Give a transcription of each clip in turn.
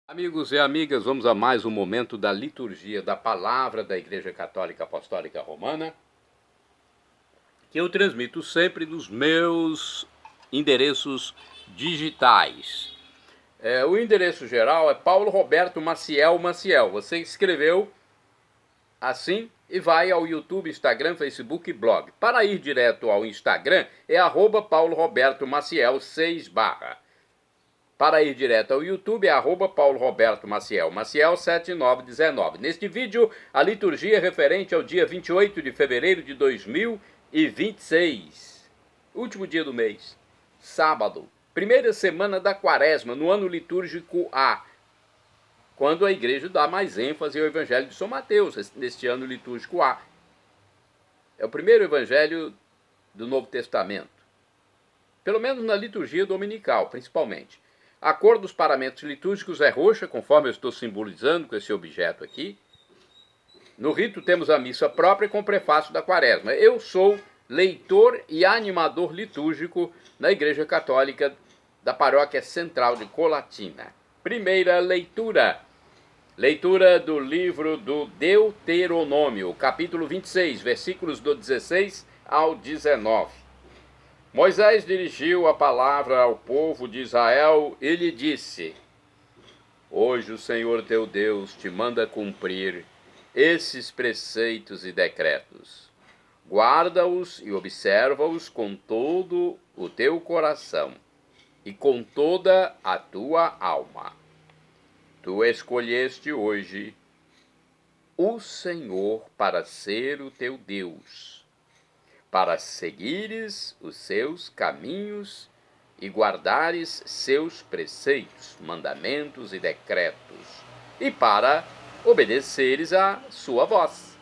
Amigos e amigas, vamos a mais um momento da liturgia da palavra da Igreja Católica Apostólica Romana, que eu transmito sempre nos meus endereços digitais. O endereço geral é Paulo Roberto Maciel Maciel. Você escreveu assim e vai ao YouTube, Instagram, Facebook e blog. Para ir direto ao Instagram é @Paulo Roberto Maciel 6 barra. Para ir direto ao YouTube é Paulo Roberto Maciel, Maciel 7919. Neste vídeo, a liturgia é referente ao dia 28 de fevereiro de 2026. Último dia do mês, sábado. Primeira semana da quaresma, no ano litúrgico A. Quando a igreja dá mais ênfase ao evangelho de São Mateus, neste ano litúrgico A. É o primeiro evangelho do Novo Testamento. Pelo menos na liturgia dominical, principalmente. A cor dos paramentos litúrgicos é roxa, conforme eu estou simbolizando com esse objeto aqui. No rito temos a missa própria com o prefácio da quaresma. Eu sou leitor e animador litúrgico na Igreja Católica da Paróquia Central de Colatina. Primeira leitura. Leitura do livro do Deuteronômio, capítulo 26, versículos do 16 ao 19. Moisés dirigiu a palavra ao povo de Israel e lhe disse: Hoje o Senhor teu Deus te manda cumprir esses preceitos e decretos. Guarda-os e observa-os com todo o teu coração e com toda a tua alma. Tu escolheste hoje o Senhor para ser o teu Deus, para seguires os seus caminhos e guardares seus preceitos, mandamentos e decretos, e para obedeceres à sua voz.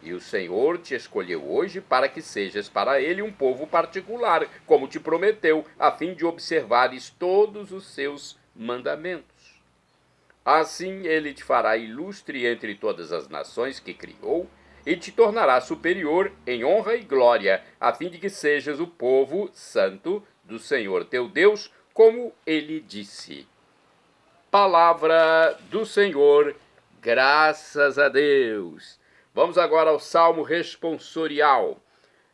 E o Senhor te escolheu hoje para que sejas para ele um povo particular, como te prometeu, a fim de observares todos os seus mandamentos. Assim ele te fará ilustre entre todas as nações que criou, e te tornará superior em honra e glória, a fim de que sejas o povo santo do Senhor teu Deus, como ele disse. Palavra do Senhor, graças a Deus. Vamos agora ao Salmo responsorial.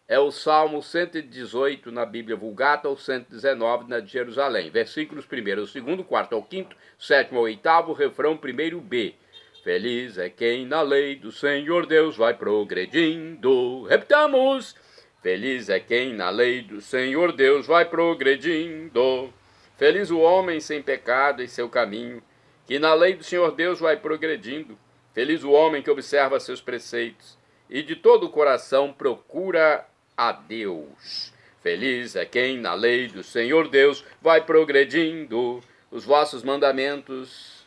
É o Salmo 118 na Bíblia Vulgata, ou 119 na de Jerusalém. Versículos 1 ao 2, 4 ao 5, 7 ao 8, refrão 1b. Feliz é quem na lei do Senhor Deus vai progredindo. Repitamos. Feliz é quem na lei do Senhor Deus vai progredindo. Feliz o homem sem pecado em seu caminho, que na lei do Senhor Deus vai progredindo. Feliz o homem que observa seus preceitos e de todo o coração procura a Deus. Feliz é quem na lei do Senhor Deus vai progredindo. Os vossos mandamentos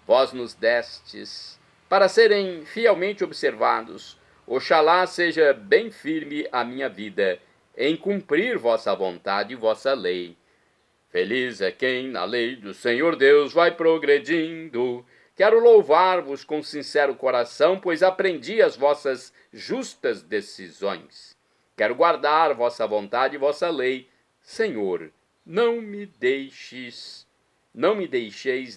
vós nos destes, para serem fielmente observados. Oxalá seja bem firme a minha vida, em cumprir vossa vontade e vossa lei. Feliz é quem na lei do Senhor Deus vai progredindo. Quero louvar-vos com sincero coração, pois aprendi as vossas justas decisões. Quero guardar vossa vontade e vossa lei. Senhor, não me deixeis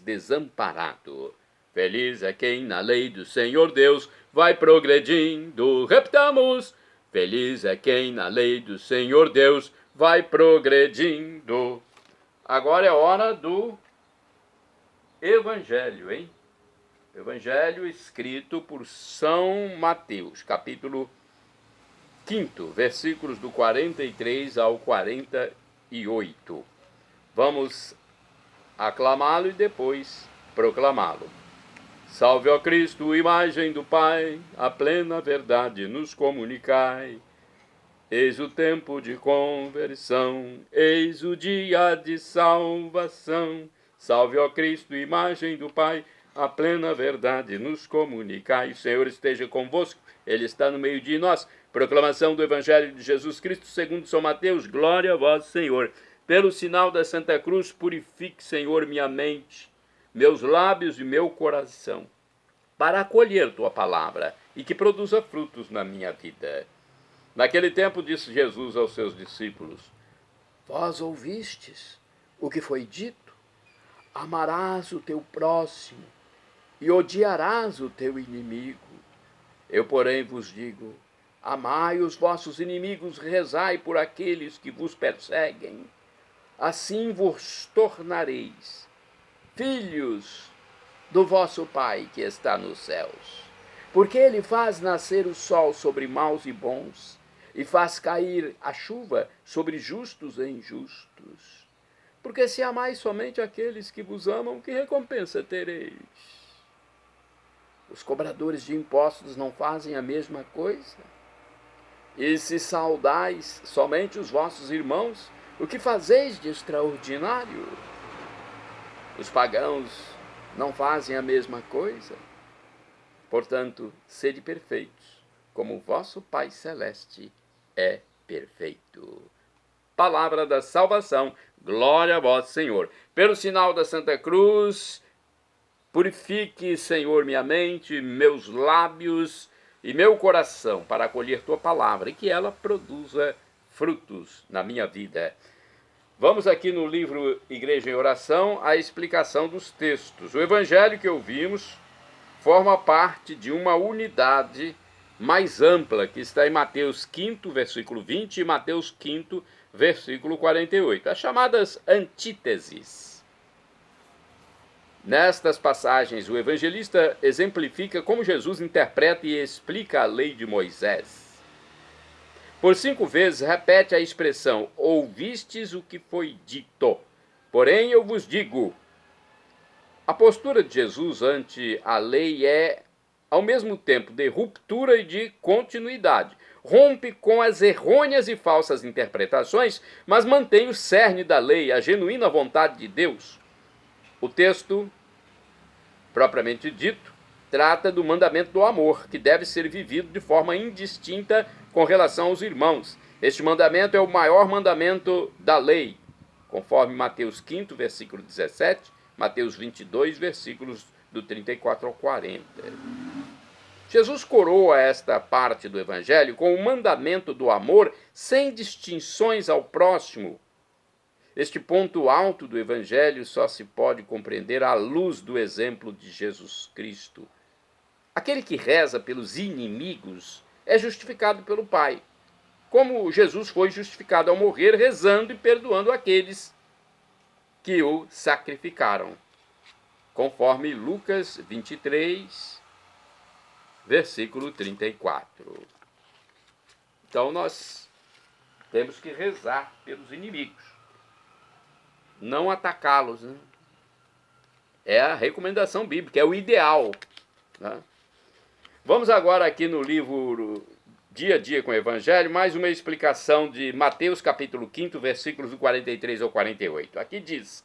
desamparado. Feliz é quem na lei do Senhor Deus vai progredindo. Repitamos. Feliz é quem na lei do Senhor Deus vai progredindo. Agora é hora do Evangelho, hein? Evangelho escrito por São Mateus, capítulo 5, versículos do 43 ao 48. Vamos aclamá-lo e depois proclamá-lo. Salve, ó Cristo, imagem do Pai, a plena verdade nos comunicai. Eis o tempo de conversão, eis o dia de salvação. Salve, ó Cristo, imagem do Pai, a plena verdade nos comunicai. O Senhor esteja convosco, Ele está no meio de nós. Proclamação do Evangelho de Jesus Cristo segundo São Mateus. Glória a vós, Senhor. Pelo sinal da Santa Cruz, purifique, Senhor, minha mente, meus lábios e meu coração, para acolher tua palavra e que produza frutos na minha vida. Naquele tempo disse Jesus aos seus discípulos: Vós ouvistes o que foi dito? amarás o teu próximo e odiarás o teu inimigo. Eu, porém, vos digo, amai os vossos inimigos, rezai por aqueles que vos perseguem. Assim vos tornareis filhos do vosso Pai que está nos céus. Porque ele faz nascer o sol sobre maus e bons, e faz cair a chuva sobre justos e injustos. Porque se amais somente aqueles que vos amam, que recompensa tereis? Os cobradores de impostos não fazem a mesma coisa? E se saudais somente os vossos irmãos, o que fazeis de extraordinário? Os pagãos não fazem a mesma coisa? Portanto, sede perfeitos, como o vosso Pai Celeste é perfeito. Palavra da salvação, glória a vós, Senhor. Pelo sinal da Santa Cruz, purifique, Senhor, minha mente, meus lábios e meu coração para acolher tua palavra e que ela produza frutos na minha vida. Vamos aqui no livro Igreja em Oração a explicação dos textos. O evangelho que ouvimos forma parte de uma unidade mais ampla que está em Mateus 5, versículo 20 e Mateus 5, versículo 48. As chamadas antíteses. Nestas passagens, o evangelista exemplifica como Jesus interpreta e explica a lei de Moisés. Por 5 vezes repete a expressão, ouvistes o que foi dito, porém eu vos digo. A postura de Jesus ante a lei é, ao mesmo tempo, de ruptura e de continuidade. Rompe com as errôneas e falsas interpretações, mas mantém o cerne da lei, a genuína vontade de Deus. O texto, propriamente dito, trata do mandamento do amor, que deve ser vivido de forma indistinta com relação aos irmãos. Este mandamento é o maior mandamento da lei, conforme Mateus 5, versículo 17, Mateus 22, versículos do 34 ao 40. Jesus coroa esta parte do Evangelho com o mandamento do amor sem distinções ao próximo. Este ponto alto do Evangelho só se pode compreender à luz do exemplo de Jesus Cristo. Aquele que reza pelos inimigos é justificado pelo Pai, como Jesus foi justificado ao morrer, rezando e perdoando aqueles que o sacrificaram, conforme Lucas 23, versículo 34. Então nós temos que rezar pelos inimigos, não atacá-los, né? É a recomendação bíblica, é o ideal, né? Vamos agora aqui no livro Dia a Dia com o Evangelho, mais uma explicação de Mateus capítulo 5, versículos do 43 ao 48. Aqui diz,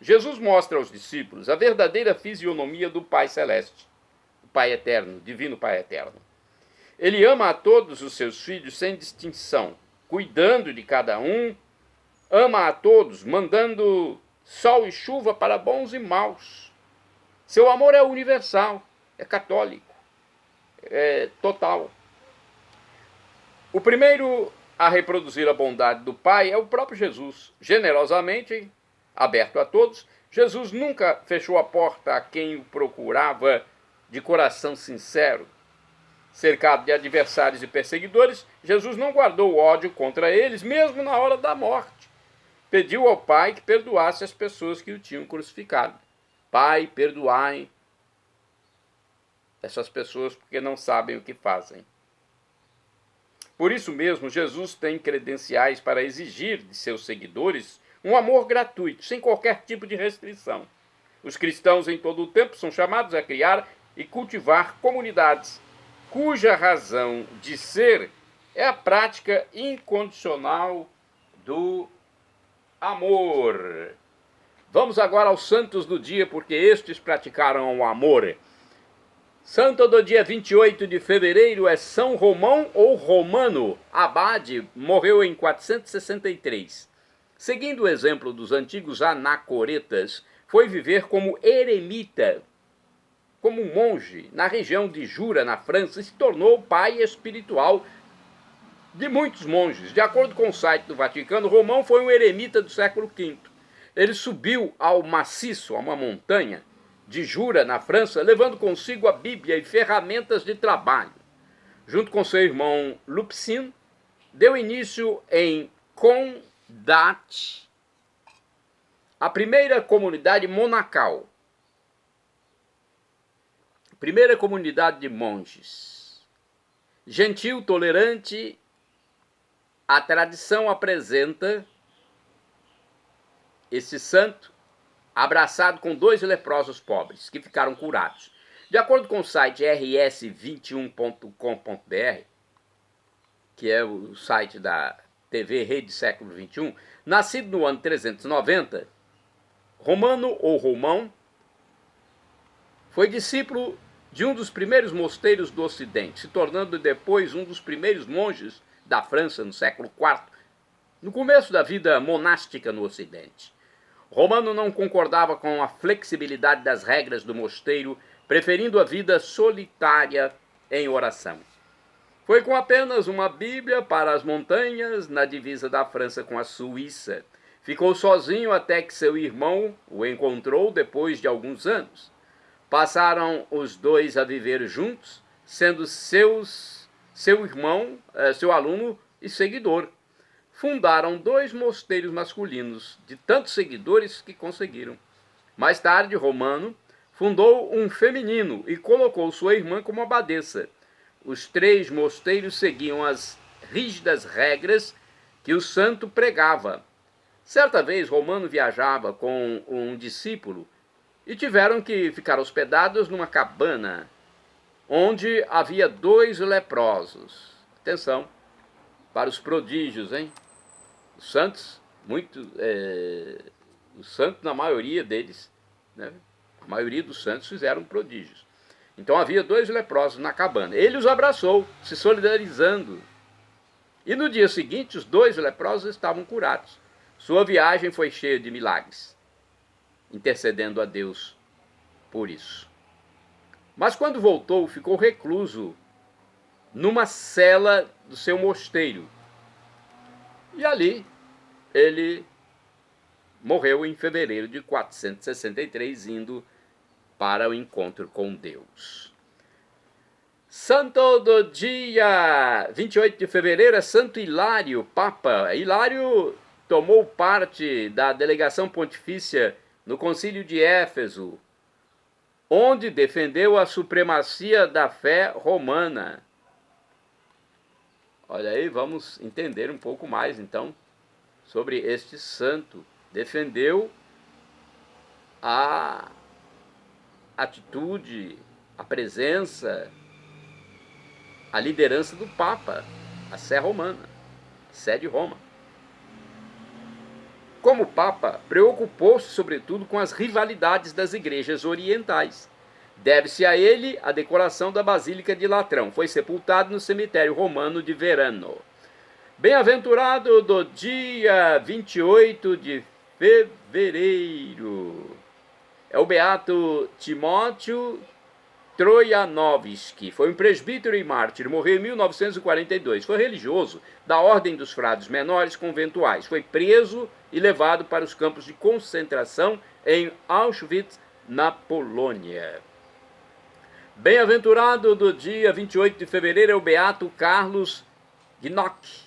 Jesus mostra aos discípulos a verdadeira fisionomia do Pai Celeste, o Pai Eterno, Divino Pai Eterno. Ele ama a todos os seus filhos sem distinção, cuidando de cada um, ama a todos, mandando sol e chuva para bons e maus. Seu amor é universal, é católico, é total. O primeiro a reproduzir a bondade do Pai é o próprio Jesus. Generosamente, aberto a todos, Jesus nunca fechou a porta a quem o procurava de coração sincero. Cercado de adversários e perseguidores, Jesus não guardou ódio contra eles, mesmo na hora da morte. Pediu ao Pai que perdoasse as pessoas que o tinham crucificado. Pai, perdoai essas pessoas porque não sabem o que fazem. Por isso mesmo, Jesus tem credenciais para exigir de seus seguidores um amor gratuito, sem qualquer tipo de restrição. Os cristãos em todo o tempo são chamados a criar e cultivar comunidades, cuja razão de ser é a prática incondicional do amor. Vamos agora aos santos do dia, porque estes praticaram o amor. Santo do dia 28 de fevereiro é São Romão ou Romano, abade, morreu em 463. Seguindo o exemplo dos antigos anacoretas, foi viver como eremita, como monge, na região de Jura, na França, e se tornou pai espiritual de muitos monges. De acordo com o site do Vaticano, Romão foi um eremita do século V. ele subiu ao maciço, a uma montanha de Jura, na França, levando consigo a Bíblia e ferramentas de trabalho. Junto com seu irmão Lupicin, deu início em Condat, a primeira comunidade monacal, primeira comunidade de monges. Gentil, tolerante, a tradição apresenta esse santo abraçado com 2 leprosos pobres, que ficaram curados. De acordo com o site rs21.com.br, que é o site da TV Rede Século XXI, nascido no ano 390, Romano ou Romão foi discípulo de um dos primeiros mosteiros do Ocidente, se tornando depois um dos primeiros monges da França no século IV, no começo da vida monástica no Ocidente. Romano não concordava com a flexibilidade das regras do mosteiro, preferindo a vida solitária em oração. Foi com apenas uma Bíblia para as montanhas, na divisa da França com a Suíça. Ficou sozinho até que seu irmão o encontrou depois de alguns anos. Passaram os dois a viver juntos, sendo seu irmão, seu aluno e seguidor. Fundaram 2 mosteiros masculinos, de tantos seguidores que conseguiram. Mais tarde, Romano fundou um feminino e colocou sua irmã como abadesa. Os 3 mosteiros seguiam as rígidas regras que o santo pregava. Certa vez, Romano viajava com um discípulo e tiveram que ficar hospedados numa cabana onde havia 2 leprosos. Atenção para os prodígios, hein? Os santos, os santos, na maioria deles, né? A maioria dos santos fizeram prodígios. Então havia 2 leprosos na cabana. Ele os abraçou, se solidarizando. E no dia seguinte, os 2 leprosos estavam curados. Sua viagem foi cheia de milagres, intercedendo a Deus por isso. Mas quando voltou, ficou recluso numa cela do seu mosteiro. E ali ele morreu em fevereiro de 463, indo para o encontro com Deus. Santo do dia 28 de fevereiro é Santo Hilário, Papa. Hilário tomou parte da delegação pontifícia no Concílio de Éfeso, onde defendeu a supremacia da fé romana. Olha aí, vamos entender um pouco mais, então, sobre este santo. Defendeu a atitude, a presença, a liderança do Papa, a Sé romana, a Sé de Roma. Como Papa, preocupou-se sobretudo com as rivalidades das igrejas orientais. Deve-se a ele a decoração da Basílica de Latrão. Foi sepultado no cemitério romano de Verano. Bem-aventurado do dia 28 de fevereiro é o beato Timóteo Troianovski. Foi um presbítero e mártir, morreu em 1942. Foi religioso da Ordem dos Frades Menores Conventuais. Foi preso e levado para os campos de concentração em Auschwitz, na Polônia. Bem-aventurado do dia 28 de fevereiro é o beato Carlos Gnocchi.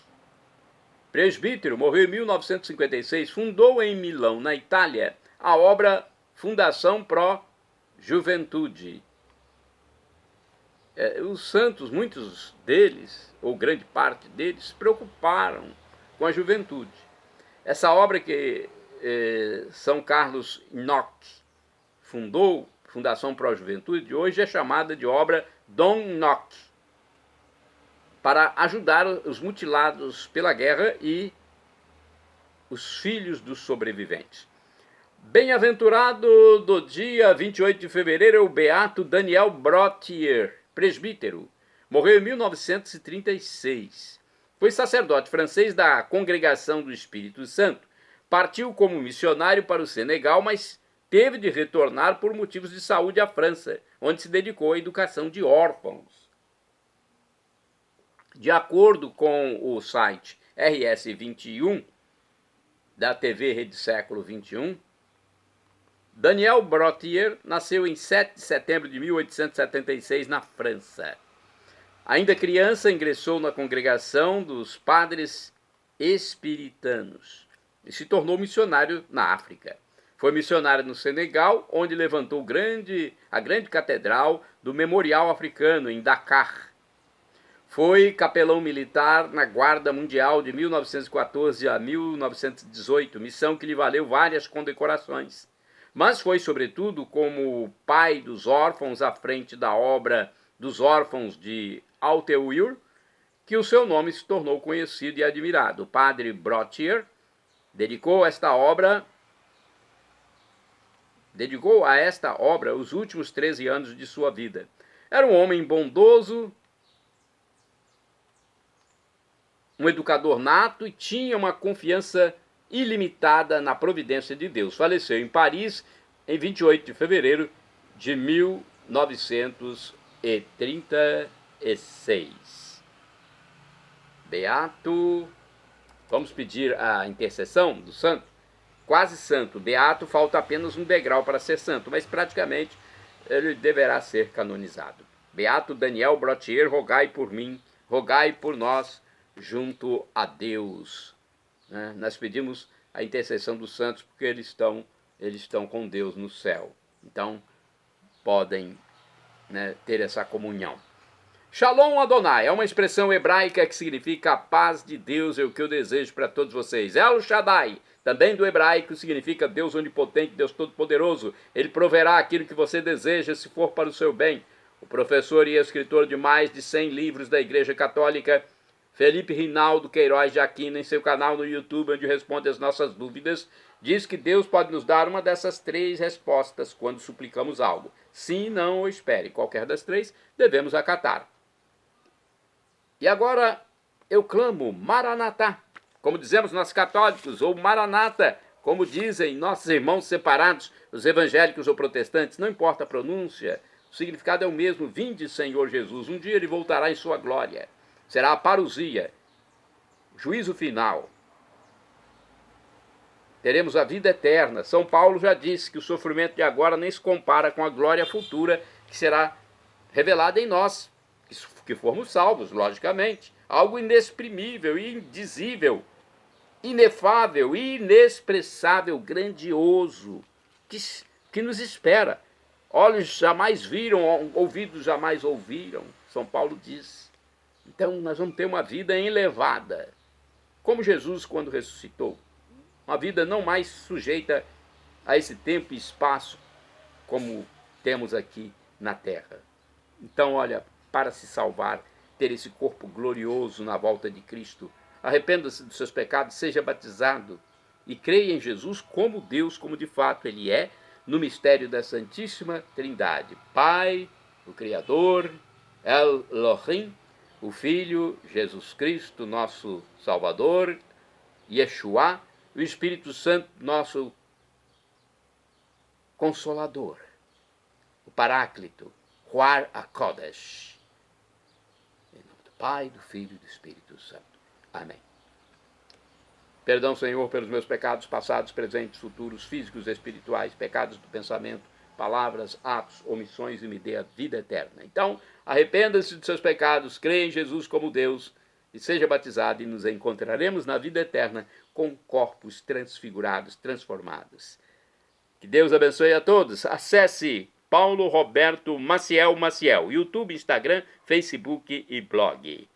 Presbítero, morreu em 1956, fundou em Milão, na Itália, a obra Fundação Pro Juventude. Os santos, muitos deles, ou grande parte deles, se preocuparam com a juventude. Essa obra que São Carlos Gnocchi fundou, Fundação Pro Juventude, hoje é chamada de obra Dom Gnocchi, para ajudar os mutilados pela guerra e os filhos dos sobreviventes. Bem-aventurado do dia 28 de fevereiro é o beato Daniel Brottier, presbítero. Morreu em 1936. Foi sacerdote francês da Congregação do Espírito Santo. Partiu como missionário para o Senegal, mas teve de retornar por motivos de saúde à França, onde se dedicou à educação de órfãos. De acordo com o site RS21, da TV Rede Século XXI, Daniel Brottier nasceu em 7 de setembro de 1876 na França. Ainda criança, ingressou na congregação dos padres espiritanos e se tornou missionário na África. Foi missionário no Senegal, onde levantou a grande catedral do Memorial Africano, em Dakar. Foi capelão militar na Guarda Mundial de 1914 a 1918, missão que lhe valeu várias condecorações. Mas foi, sobretudo, como pai dos órfãos à frente da obra dos órfãos de Altheuil, que o seu nome se tornou conhecido e admirado. O padre Brottier dedicou a esta obra os últimos 13 anos de sua vida. Era um homem bondoso, um educador nato e tinha uma confiança ilimitada na providência de Deus. Faleceu em Paris em 28 de fevereiro de 1936. Beato, vamos pedir a intercessão do santo? Quase santo, beato, falta apenas um degrau para ser santo, mas praticamente ele deverá ser canonizado. Beato Daniel Brottier, rogai por mim, rogai por nós, junto a Deus. Nós pedimos a intercessão dos santos porque eles estão com Deus no céu. Então, podem ter essa comunhão. Shalom Adonai é uma expressão hebraica que significa a paz de Deus, é o que eu desejo para todos vocês. El Shaddai, também do hebraico, significa Deus onipotente, Deus todo-poderoso. Ele proverá aquilo que você deseja se for para o seu bem. O professor e escritor de mais de 100 livros da Igreja Católica, Felipe Rinaldo Queiroz de Aquino, em seu canal no YouTube, onde responde as nossas dúvidas, diz que Deus pode nos dar uma dessas 3 respostas quando suplicamos algo. Sim, não ou espere. Qualquer das 3, devemos acatar. E agora eu clamo, Maranatá, como dizemos nós católicos, ou Maranata, como dizem nossos irmãos separados, os evangélicos ou protestantes, não importa a pronúncia, o significado é o mesmo, vinde Senhor Jesus, um dia ele voltará em sua glória. Será a parousia, juízo final. Teremos a vida eterna. São Paulo já disse que o sofrimento de agora nem se compara com a glória futura que será revelada em nós, que formos salvos, logicamente. Algo inexprimível, indizível, inefável, inexpressável, grandioso, que nos espera. Olhos jamais viram, ouvidos jamais ouviram, São Paulo diz. Então nós vamos ter uma vida elevada, como Jesus quando ressuscitou. Uma vida não mais sujeita a esse tempo e espaço como temos aqui na Terra. Então, olha, para se salvar, ter esse corpo glorioso na volta de Cristo, arrependa-se dos seus pecados, seja batizado e creia em Jesus como Deus, como de fato Ele é, no mistério da Santíssima Trindade. Pai, o Criador, El Elohim, o Filho, Jesus Cristo, nosso Salvador, Yeshua, o Espírito Santo, nosso Consolador, o Paráclito, Ruach HaKodesh. Em nome do Pai, do Filho e do Espírito Santo. Amém. Perdão, Senhor, pelos meus pecados passados, presentes, futuros, físicos, espirituais, pecados do pensamento, palavras, atos, omissões, e me dê a vida eterna. Então, arrependa-se dos seus pecados, creia em Jesus como Deus e seja batizado, e nos encontraremos na vida eterna com corpos transfigurados, transformados. Que Deus abençoe a todos. Acesse Paulo Roberto Maciel, YouTube, Instagram, Facebook e blog.